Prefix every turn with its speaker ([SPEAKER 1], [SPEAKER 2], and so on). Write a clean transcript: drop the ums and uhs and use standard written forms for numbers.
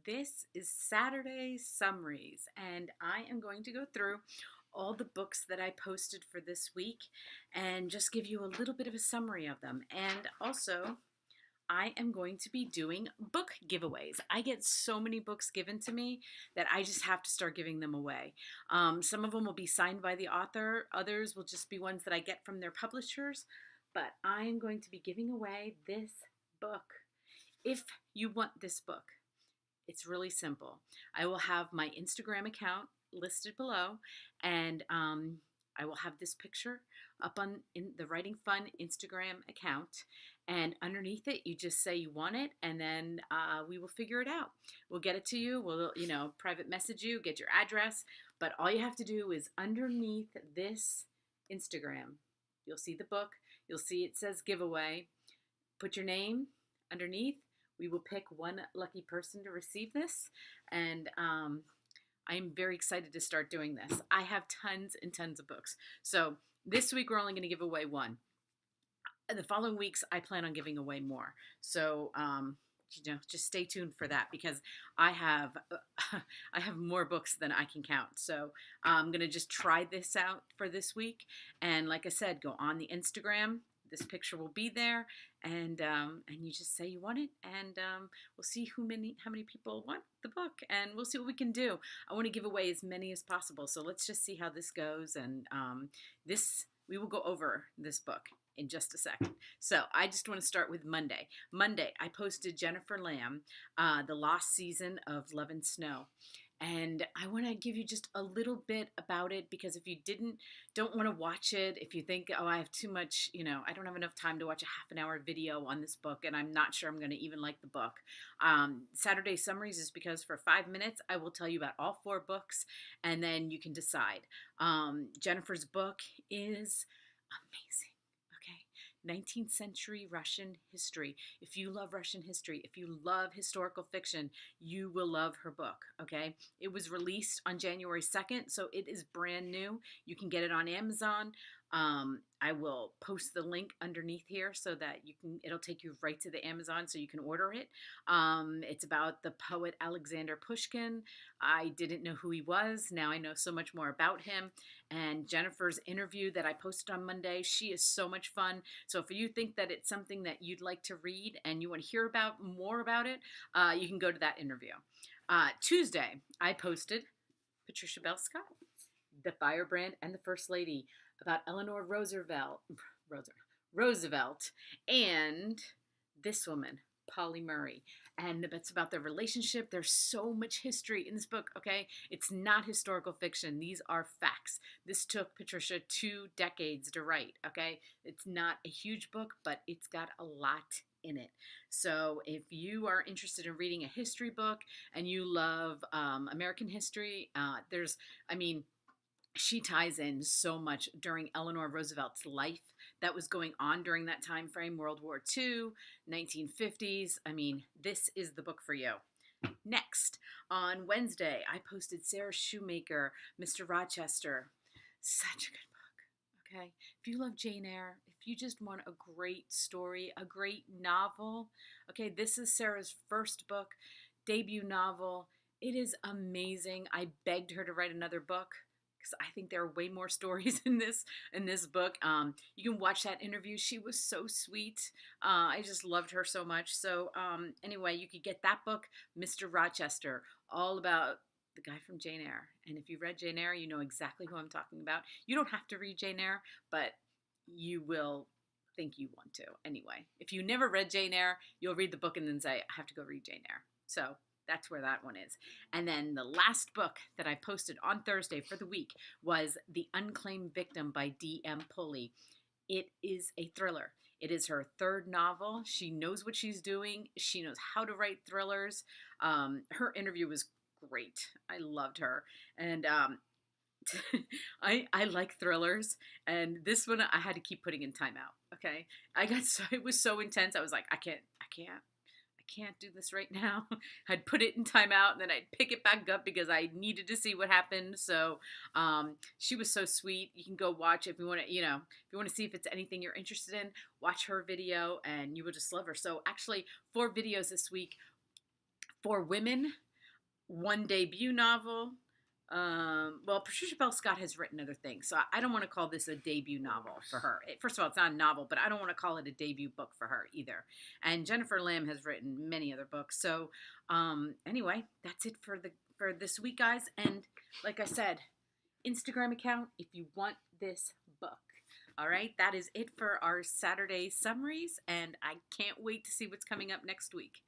[SPEAKER 1] This is Saturday Summaries, and I am going to go through all the books that I posted for this week and just give you a little bit of a summary of them. And also, I am going to be doing book giveaways. I get so many books given to me that I just have to start giving them away. Some of them will be signed by the author, others will just be ones that I get from their publishers, but I am going to be giving away this book. If you want this book, it's really simple. I will have my Instagram account listed below, and I will have this picture up on in the Writing Fun Instagram account. And underneath it, you just say you want it, and then we will figure it out. We'll get it to you. We'll, private message you, get your address. But all you have to do is underneath this Instagram, you'll see the book. You'll see it says giveaway. Put your name underneath. We will pick one lucky person to receive this, and I'm very excited to start doing this. I have tons and tons of books. So this week we're only going to give away one. The following weeks I plan on giving away more. So just stay tuned for that, because I have I have more books than I can count. So I'm going to just try this out for this week, and like I said, go on the Instagram. This picture will be there, and you just say you want it, and we'll see how many people want the book, and we'll see what we can do. I want to give away as many as possible, so let's just see how this goes, and we will go over this book in just a second. So I just want to start with Monday. Monday, I posted Jennifer Lamb, The Lost Season of Love and Snow. And I want to give you just a little bit about it, because if you don't want to watch it, if you think, oh, I have too much, I don't have enough time to watch a half an hour video on this book, and I'm not sure I'm going to even like the book. Saturday Summaries is because for 5 minutes, I will tell you about all 4 books, and then you can decide. Jennifer's book is amazing. 19th century Russian history. If you love Russian history, if you love historical fiction, you will love her book, okay? It was released on January 2nd, so it is brand new. You can get it on Amazon. I will post the link underneath here so that it'll take you right to the Amazon so you can order it. It's about the poet Alexander Pushkin. I didn't know who he was. Now I know so much more about him. And Jennifer's interview that I posted on Monday, she is so much fun. So if you think that it's something that you'd like to read and you want to hear about more about it, you can go to that interview. Tuesday, I posted Patricia Bell Scott, The Firebrand and the First Lady, about Eleanor Roosevelt, and this woman, Polly Murray. And it's about their relationship. There's so much history in this book, okay? It's not historical fiction. These are facts. This took Patricia 2 decades to write, okay? It's not a huge book, but it's got a lot in it. So if you are interested in reading a history book and you love American history, she ties in so much during Eleanor Roosevelt's life that was going on during that time frame, World War II, 1950s. This is the book for you. Next, on Wednesday, I posted Sarah Shoemaker, Mr. Rochester. Such a good book, okay? If you love Jane Eyre, if you just want a great story, a great novel, okay, this is Sarah's first book, debut novel. It is amazing. I begged her to write another book, because I think there are way more stories in this book. You can watch that interview. She was so sweet. I just loved her so much. So anyway, you could get that book, Mr. Rochester, all about the guy from Jane Eyre. And if you read Jane Eyre, you know exactly who I'm talking about. You don't have to read Jane Eyre, but you will think you want to. Anyway, if you never read Jane Eyre, you'll read the book and then say, I have to go read Jane Eyre. So that's where that one is. And then the last book that I posted on Thursday for the week was The Unclaimed Victim by D.M. Pulley. It is a thriller. It is her 3rd novel. She knows what she's doing. She knows how to write thrillers. Her interview was great. I loved her. And I like thrillers. And this one I had to keep putting in timeout. Okay. It was so intense. I was like, I can't do this right now. I'd put it in timeout and then I'd pick it back up because I needed to see what happened. So she was so sweet. You can go watch if you want to, if you want to see if it's anything you're interested in, watch her video and you will just love her. So actually 4 videos this week for women one debut novel. Well, Patricia Bell Scott has written other things, so I don't want to call this a debut novel for her. First of all, it's not a novel, but I don't want to call it a debut book for her either. And Jennifer Lamb has written many other books. So, anyway, that's it for this week, guys. And like I said, Instagram account if you want this book. All right, that is it for our Saturday summaries, and I can't wait to see what's coming up next week.